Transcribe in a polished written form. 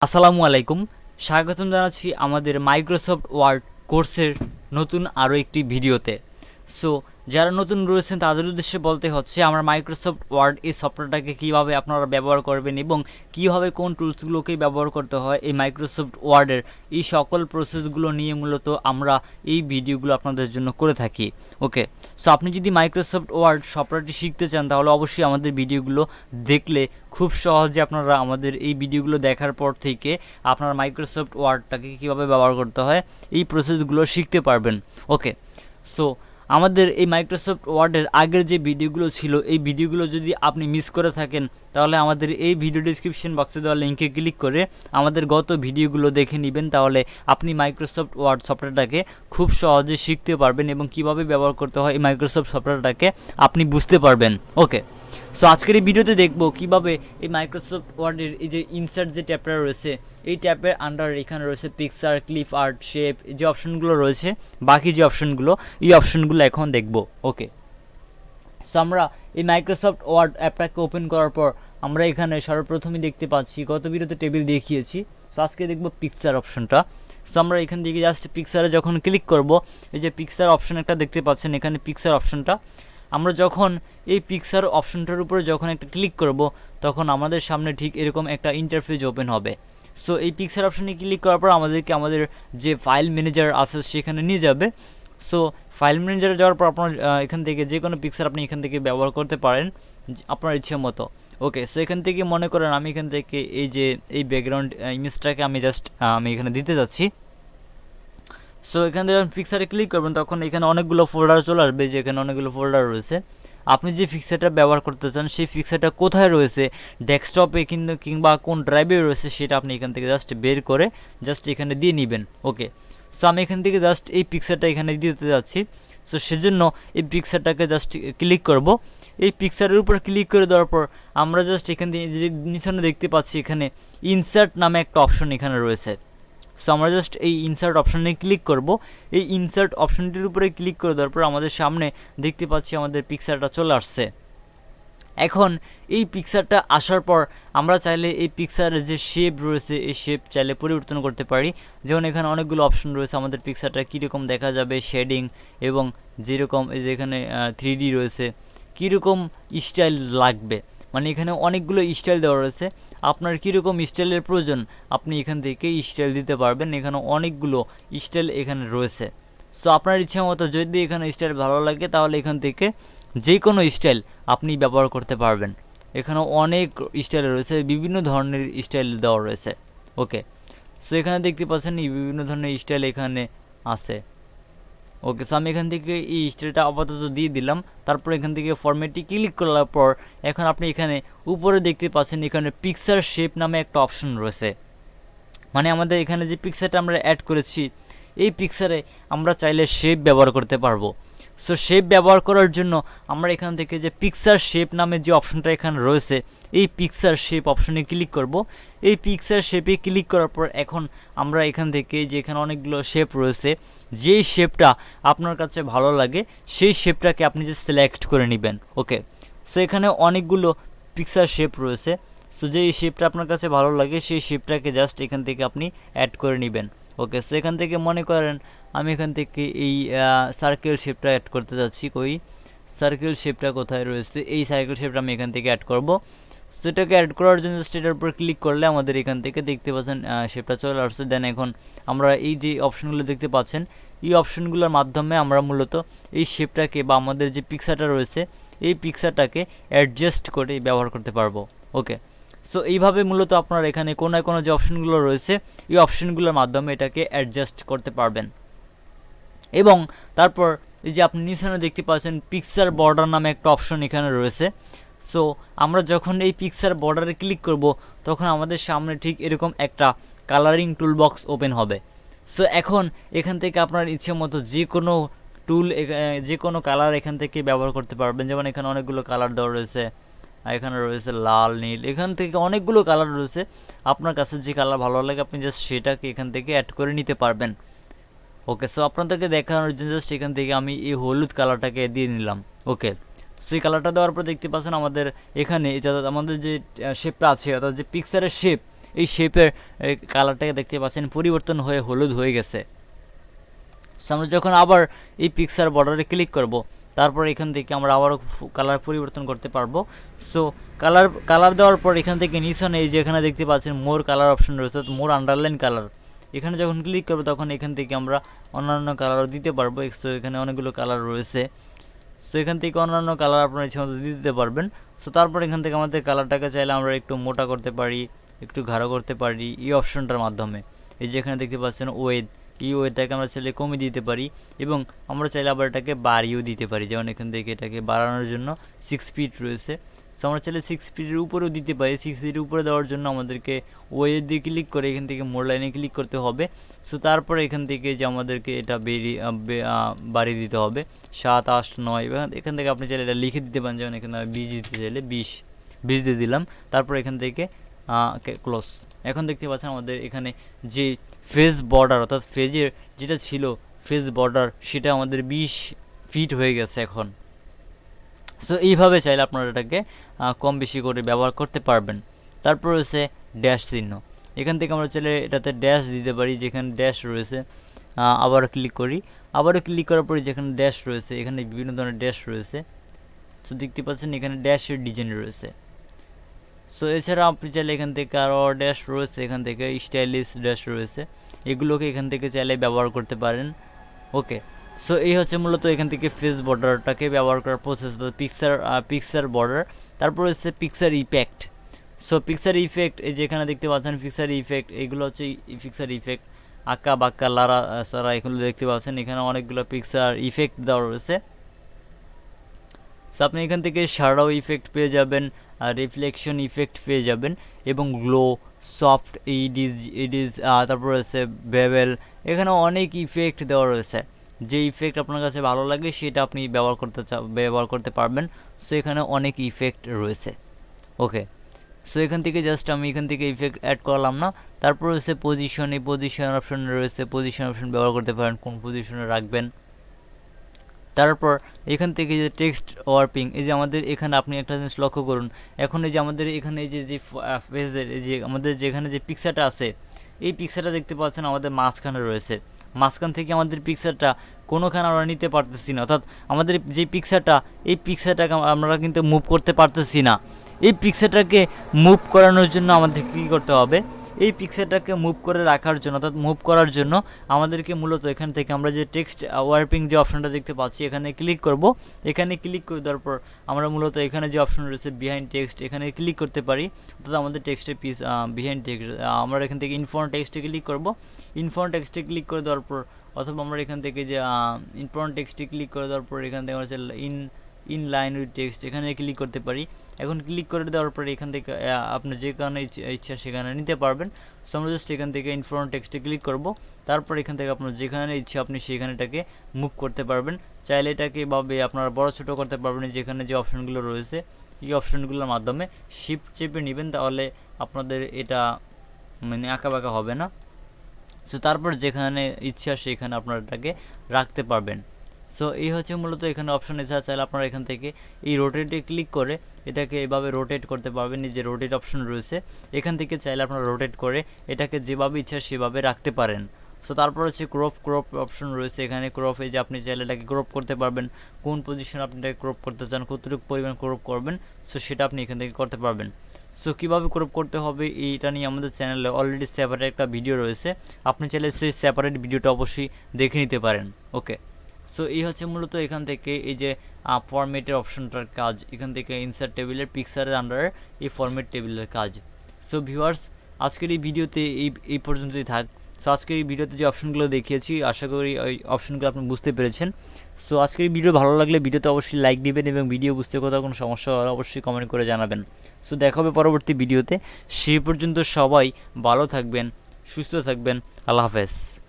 আসসালামু আলাইকুম। স্বাগতম জানাচ্ছি আমাদের মাইক্রোসফট ওয়ার্ড কোর্সের নতুন আরও একটি ভিডিওতে। সো যারা নতুন রয়েছেন তাদের উদ্দেশ্যে বলতে হচ্ছে আমরা মাইক্রোসফট ওয়ার্ড এই সফটওয়্যারটাকে কীভাবে আপনারা ব্যবহার করবেন এবং কীভাবে কোন টুলসগুলোকে ব্যবহার করতে হয় এই মাইক্রোসফট ওয়ার্ডের এই সকল প্রসেসগুলো নিয়ে মূলত আমরা এই ভিডিওগুলো আপনাদের জন্য করে থাকি। ওকে, সো আপনি যদি মাইক্রোসফট ওয়ার্ড সফটওয়্যারটি শিখতে চান তাহলে অবশ্যই আমাদের ভিডিওগুলো দেখলে খুব সহজে আপনারা আমাদের এই ভিডিওগুলো দেখার পর থেকে আপনার মাইক্রোসফট ওয়ার্ডটাকে কীভাবে ব্যবহার করতে হয় এই প্রসেসগুলো শিখতে পারবেন। ওকে, সো আমাদের এই মাইক্রোসফট ওয়ার্ডের আগের যে ভিডিওগুলো ছিল এই ভিডিওগুলো যদি আপনি মিস করে থাকেন তাহলে আমাদের এই ভিডিও ডিসক্রিপশন বক্সে দেওয়া লিঙ্কে ক্লিক করে আমাদের গত ভিডিওগুলো দেখে নেবেন, তাহলে আপনি মাইক্রোসফট ওয়ার্ড সফটওয়্যারটাকে খুব সহজে শিখতে পারবেন এবং কিভাবে ব্যবহার করতে হয় এই মাইক্রোসফট সফটওয়্যারটাকে আপনি বুঝতে পারবেন। ওকে, সো আজকের এই ভিডিওতে দেখব কিভাবে এই মাইক্রোসফট ওয়ার্ডের এই যে ইনসার্ট যে ট্যাবটা রয়েছে এই ট্যাবের আন্ডার এখানে রয়েছে পিকচার, ক্লিপ আর্ট, শেপ, যে অপশনগুলো রয়েছে বাকি যে অপশনগুলো এই অপশনগুলো এখন দেখব। ওকে, সো আমরা এই মাইক্রোসফট ওয়ার্ড অ্যাপটাকে ওপেন করার পর আমরা এখানে সর্বপ্রথমে দেখতে পাচ্ছি গত ভিডিওতে টেবিল দেখিয়েছি। সো আজকে দেখব পিকচার অপশনটা। সো আমরা এখান থেকে জাস্ট পিকচারে যখন ক্লিক করব এই যে পিকচার অপশন একটা দেখতে পাচ্ছেন এখানে পিকচার অপশনটা, আমরা যখন এই পিকচার অপশনটার উপরে যখন একটা ক্লিক করব তখন আমাদের সামনে ঠিক এরকম একটা ইন্টারফেস ওপেন হবে। সো এই পিকচার অপশনে ক্লিক করার পর আমাদেরকে আমাদের যে ফাইল ম্যানেজার আছে সেখানে নিয়ে যাবে। সো ফাইল ম্যানেজারে যাওয়ার পর আপনার এখান থেকে যে কোনো পিকচার আপনি এখান থেকে ব্যবহার করতে পারেন আপনার ইচ্ছে মতো। ওকে, সো এখান থেকে মনে করেন আমি এখান থেকে এই যে এই ব্যাকগ্রাউন্ড ইমেজটাকে আমি জাস্ট আমি এখানে দিতে যাচ্ছি। সো এখান থেকে যখন পিকচারে ক্লিক করবেন তখন এখানে অনেকগুলো ফোল্ডার চলে আসবে, যে এখানে অনেকগুলো ফোল্ডার রয়েছে। আপনি যে পিকচারটা ব্যবহার করতে চান সেই পিকচারটা কোথায় রয়েছে, ডেস্কটপে কিন্তু কিংবা কোন ড্রাইভে রয়েছে সেটা আপনি এখান থেকে জাস্ট বের করে জাস্ট এখানে দিয়ে নেবেন। ওকে, সো আমি এখান থেকে জাস্ট এই পিকচারটা এখানে দিতে যাচ্ছি। সো সেজন্য এই পিকচারটাকে জাস্ট ক্লিক করব। এই পিকচারের উপর ক্লিক করে দেওয়ার পর আমরা জাস্ট এখান থেকে যে নিচনে দেখতে পাচ্ছি এখানে ইনসার্ট নামে একটা অপশন এখানে রয়েছে। সো আমরা জাস্ট এই ইনসার্ট অপশানে ক্লিক করব। এই ইনসার্ট অপশনটির উপরে ক্লিক করে দেওয়ার পর আমাদের সামনে দেখতে পাচ্ছি আমাদের পিকচারটা চলে আসছে। এখন এই পিকচারটা আসার পর আমরা চাইলে এই পিকচারের যে শেপ রয়েছে এই শেপ চাইলে পরিবর্তন করতে পারি। যেমন এখানে অনেকগুলো অপশন রয়েছে আমাদের পিকচারটা কীরকম দেখা যাবে, শেডিং এবং যেরকম এই যে এখানে 3D রয়েছে, কীরকম স্টাইল লাগবে, মানে এখানে অনেকগুলো স্টাইল দেওয়া রয়েছে। আপনার কীরকম স্টাইলের প্রয়োজন আপনি এখান থেকে স্টাইল দিতে পারবেন। এখানে অনেকগুলো স্টাইল এখানে রয়েছে। সো আপনার ইচ্ছা মতো যদি এখানে স্টাইল ভালো লাগে তাহলে এখান থেকে যে কোনো স্টাইল আপনি ব্যবহার করতে পারবেন। এখানে অনেক স্টাইল রয়েছে, বিভিন্ন ধরনের স্টাইল দেওয়া রয়েছে। ওকে, সো এখানে দেখতে পাচ্ছেন এই বিভিন্ন ধরনের স্টাইল এখানে আছে। ওকে, সো আমি এখান থেকে এই স্টাইলটা আপাতত দিয়ে দিলাম। তারপর এখান থেকে ফরম্যাটে ক্লিক করার পর এখন আপনি এখানে উপরে দেখতে পাচ্ছেন এখানে পিকচার শেপ নামে একটা অপশন রয়েছে। মানে আমাদের এখানে যে পিকচারটা আমরা অ্যাড করেছি এই পিকচারে আমরা চাইলে শেপ ব্যবহার করতে পারবো। সো শেপ ব্যবহার করার জন্য আমরা এখান থেকে যে পিকচার শেপ নামে যে অপশনটা এখানে রয়েছে এই পিকচার শেপ অপশনে ক্লিক করব। এই পিকচার শেপে ক্লিক করার পর এখন আমরা এখান থেকে যে এখানে অনেকগুলো শেপ রয়েছে যেই শেপটা আপনার কাছে ভালো লাগে সেই শেপটাকে আপনি যে সিলেক্ট করে নেবেন। ওকে, সো এখানে অনেকগুলো পিকচার শেপ রয়েছে। সো যেই শেপটা আপনার কাছে ভালো লাগে সেই শেপটাকে জাস্ট এখান থেকে আপনি অ্যাড করে নেবেন। ওকে, সো এখান থেকে মনে করেন আমি এখান থেকে এই সার্কেল শেপটা অ্যাড করতে যাচ্ছি। কই সার্কেল শেপটা কোথায় রয়েছে, এই সার্কেল শেপটা আমি এখান থেকে অ্যাড করব। সেটাকে অ্যাড করার জন্য স্টেটের উপর ক্লিক করলে আমাদের এখান থেকে দেখতে পাচ্ছেন শেপটা চলে আসছে। দেন এখন আমরা এই যে অপশনগুলো দেখতে পাচ্ছেন এই অপশনগুলোর মাধ্যমে আমরা মূলত এই শেপটাকে বা আমাদের যে পিকচারটা রয়েছে এই পিকচারটাকে অ্যাডজাস্ট করে ব্যবহার করতে পারবো। ওকে, সো এইভাবে মূলত আপনার এখানে কোনো যে অপশনগুলো রয়েছে এই অপশনগুলোর মাধ্যমে এটাকে অ্যাডজাস্ট করতে পারবেন। এবং তারপর এই যে আপনি নিচে দেখতে পাচ্ছেন পিকচার বর্ডার নামে একটা অপশন এখানে রয়েছে। সো আমরা যখন এই পিকচার বর্ডারে ক্লিক করব তখন আমাদের সামনে ঠিক এরকম একটা কালারিং টুল বক্স ওপেন হবে। সো এখন এখান থেকে আপনার ইচ্ছে মতো যে কোনো টুল যে কোনো কালার এখান থেকে ব্যবহার করতে পারবেন। যেমন এখানে অনেকগুলো কালার দেওয়া রয়েছে, এখানে রয়েছে লাল, নীল, এখান থেকে অনেকগুলো কালার রয়েছে। আপনার কাছে যে কালার ভালো লাগে আপনি জাস্ট সেটাকে এখান থেকে অ্যাড করে নিতে পারবেন। ওকে, সো আপনাদেরকে দেখানোর জন্য জাস্ট এখান থেকে আমি এই হলুদ কালারটাকে দিয়ে নিলাম। ওকে, সো এই কালারটা দেওয়ার পর দেখতে পাচ্ছেন আমাদের এখানে আমাদের যে শেপটা আছে অর্থাৎ যে পিকচারের শেপ এই শেপের কালারটাকে দেখতে পাচ্ছেন পরিবর্তন হয়ে হলুদ হয়ে গেছে। সো আমরা যখন আবার এই পিকচার বর্ডারে ক্লিক করব, তারপর এখান থেকে আমরা আবারও কালার পরিবর্তন করতে পারবো। সো কালার দেওয়ার পর এখান থেকে নিচনে এই যে এখানে দেখতে পাচ্ছেন মোর কালার অপশন রয়েছে, মোর আন্ডারলাইন কালার, এখানে যখন ক্লিক করবো তখন এখান থেকে আমরা অন্যান্য কালারও দিতে পারবো। সো এখানে অনেকগুলো কালার রয়েছে, সো এখান থেকে অন্যান্য কালার আপনার ইচ্ছে মতো দিতে পারবেন। সো তারপর এখান থেকে আমাদের কালারটাকে চাইলে আমরা একটু মোটা করতে পারি, একটু গাঢ় করতে পারি এই অপশনটার মাধ্যমে। এই যে এখানে দেখতে পাচ্ছেন ওয়েট, এই ওয়েটটাকে আমরা চাইলে কমিয়ে দিতে পারি এবং আমরা চাইলে আবার এটাকে বাড়িয়েও দিতে পারি। যেমন এখান থেকে এটাকে বাড়ানোর জন্য 6 ফিট রয়েছে, সো আমরা চাইলে 6 ফিটের উপরেও দিতে পারি। 6 ফিটের উপরে দেওয়ার জন্য আমাদেরকে ওয়েট দিয়ে ক্লিক করে এখান থেকে মোর লাইনে ক্লিক করতে হবে। সো তারপরে এখান থেকে যে আমাদেরকে এটা বাড়িয়ে দিতে হবে 7, 8, 9, এখান থেকে আপনি চাইলে এটা লিখে দিতে পারেন। যেমন এখানে 20 দিতে চাইলে 20 দিয়ে দিলাম। তারপর এখান থেকে ক্লোজ। এখন দেখতে পাচ্ছেন আমাদের এখানে যে ফেজ বর্ডার অর্থাৎ ফেজের যেটা ছিল ফেজ বর্ডার সেটা আমাদের 20 ফিট হয়ে গেছে এখন। সো এইভাবে চাইলে আপনারা এটাকে কম বেশি করে ব্যবহার করতে পারবেন। তারপর রয়েছে ড্যাশ চিহ্ন, এখান থেকে আমরা চাইলে এটাতে ড্যাশ দিতে পারি। যেখানে ড্যাশ রয়েছে আবারও ক্লিক করি, আবারও ক্লিক করার পরে যেখানে ড্যাশ রয়েছে এখানে বিভিন্ন ধরনের ড্যাশ রয়েছে। সো দেখতে পাচ্ছেন এখানে ড্যাশের ডিজাইন রয়েছে। সো এছাড়া আপনি চাইলে এখান থেকে আরও ড্যাশ রয়েছে, এখান থেকে স্টাইলিশ ড্যাশ রয়েছে, এগুলোকে এখান থেকে চাইলে ব্যবহার করতে পারেন। ওকে, সো এই হচ্ছে মূলত এখান থেকে ফেস বর্ডারটাকে ব্যবহার করার প্রসেস, পিকচার বর্ডার। তারপর হচ্ছে picture effect. So picture effect এই যেখানে দেখতে পাচ্ছেন পিকচার ইফেক্ট, এগুলো হচ্ছে পিকচার ইফেক্ট, আঁকা বাঁকা লারা সারা এগুলো দেখতে পাচ্ছেন। এখানে অনেকগুলো পিকচার ইফেক্ট দেওয়া রয়েছে। সো আপনি এখান থেকে শ্যাডো ইফেক্ট পেয়ে যাবেন, রিফ্লেকশন ইফেক্ট পেয়ে যাবেন এবং গ্লো, সফট ইডিজ, তারপর রয়েছে বেবেল, এখানে অনেক ইফেক্ট দেওয়া রয়েছে। যে ইফেক্ট আপনার কাছে ভালো লাগে সেটা আপনি ব্যবহার করতে পারবেন। সো এখানে অনেক ইফেক্ট রয়েছে। ওকে, সো এখান থেকে জাস্ট আমি এখান থেকে ইফেক্ট অ্যাড করলাম না। তারপর রয়েছে পজিশন, এই পজিশন অপশন রয়েছে, পজিশন অপশন ব্যবহার করতে পারেন, কোন পজিশনে রাখবেন। তারপর এখান থেকে যে টেক্সট ওয়ার্পিং, এই যে আমাদের এখানে আপনি একটা জিনিস লক্ষ্য করুন, এখন এই যে আমাদের এখানে এই যে ফেজের এই যে আমাদের যেখানে যে পিকচারটা আছে এই পিকচারটা দেখতে পাচ্ছেন আমাদের মাঝখানে রয়েছে। মাঝখান থেকে আমাদের পিকচারটা কোনোখানে আমরা নিতে পারতেছি না, অর্থাৎ আমাদের যে পিকচারটা এই পিকচারটাকে আমরা কিন্তু মুভ করতে পারতেছি না। এই পিকচারটাকে মুভ করানোর জন্য আমাদের কী করতে হবে, এই পিকচারটাকে মুভ করে রাখার জন্য অর্থাৎ মুভ করার জন্য আমাদেরকে মূলত এখান থেকে আমরা যে টেক্সট ওয়ার্পিং যে অপশনটা দেখতে পাচ্ছি এখানে ক্লিক করব। এখানে ক্লিক করে দেওয়ার পর আমরা মূলত এখানে যে অপশন রয়েছে বিহাইন্ড টেক্সট এখানে ক্লিক করতে পারি, অর্থাৎ আমাদের টেক্সটের বিহাইন্ড টেক্সট আমরা এখান থেকে ইনফ্রন্ট টেক্সটে ক্লিক করব। ইনফ্রন্ট টেক্সটে ক্লিক করে দেওয়ার পর অথবা আমরা এখান থেকে যে ইনফ্রন্ট টেক্সটে ক্লিক করে দেওয়ার পর এখান থেকে আমরা ইন লাইন উইথ টেক্সট এখানে ক্লিক করতে পারি। এখন ক্লিক করে দেওয়ার পরে এখান থেকে আপনার যে কারণে ইচ্ছা সেখানে নিতে পারবেন। সো আমরা জাস্ট এখান থেকে ইনফ্রন্ট টেক্সটে ক্লিক করব। তারপর এখান থেকে আপনার যেখানে ইচ্ছা আপনি সেখানেটাকে মুভ করতে পারবেন। চাইলে এটাকে এভাবে আপনারা বড় ছোটো করতে পারবেন। যেখানে যে অপশনগুলো রয়েছে এই অপশনগুলোর মাধ্যমে শিফট চেপে নেবেন, তাহলে আপনাদের এটা মানে আঁকাবাঁকা হবে না। সো তারপর যেখানে ইচ্ছা সেখানে আপনারা এটাকে রাখতে পারবেন। সো এই হচ্ছে মূলত এখানে অপশন। এছাড়া চাইলে আপনারা এখান থেকে এই রোটেটে ক্লিক করে এটাকে এভাবে রোটেট করতে পারবেন। এই যে রোটেট অপশন রয়েছে এখান থেকে চাইলে আপনারা রোটেট করে এটাকে যেভাবে ইচ্ছা সেভাবে রাখতে পারেন। সো তারপর হচ্ছে ক্রপ অপশন রয়েছে। এখানে ক্রপ এই যে আপনি চাইলে এটাকে ক্রপ করতে পারবেন, কোন পজিশনে আপনি এটাকে ক্রপ করতে চান, কতটুকু পরিমাণ ক্রপ করবেন, সো সেটা আপনি এখান থেকে করতে পারবেন। সো কীভাবে ক্রপ করতে হবে এইটা নিয়ে আমাদের চ্যানেলে অলরেডি সেপারেট একটা ভিডিও রয়েছে, আপনি চাইলে সেই সেপারেট ভিডিওটা অবশ্যই দেখে নিতে পারেন। ওকে, সো এই হচ্ছে মূলত এখান থেকে এই যে ফরম্যাটের অপশনটার কাজ, এখান থেকে ইনসার্ট টেবিলের পিকচারের আন্ডারে এই ফরম্যাট টেবিলের কাজ। সো ভিউয়ার্স, আজকের এই ভিডিওতে এই পর্যন্তই থাক। সো আজকের এই ভিডিওতে যে অপশনগুলো দেখিয়েছি আশা করি ওই অপশনগুলো আপনি বুঝতে পেরেছেন। সো আজকের এই ভিডিও ভালো লাগলে ভিডিওতে অবশ্যই লাইক দিবেন এবং ভিডিও বুঝতে কোথাও কোনো সমস্যা হলে অবশ্যই কমেন্ট করে জানাবেন। সো দেখা হবে পরবর্তী ভিডিওতে। সেই পর্যন্ত সবাই ভালো থাকবেন, সুস্থ থাকবেন। আল্লাহ হাফেজ।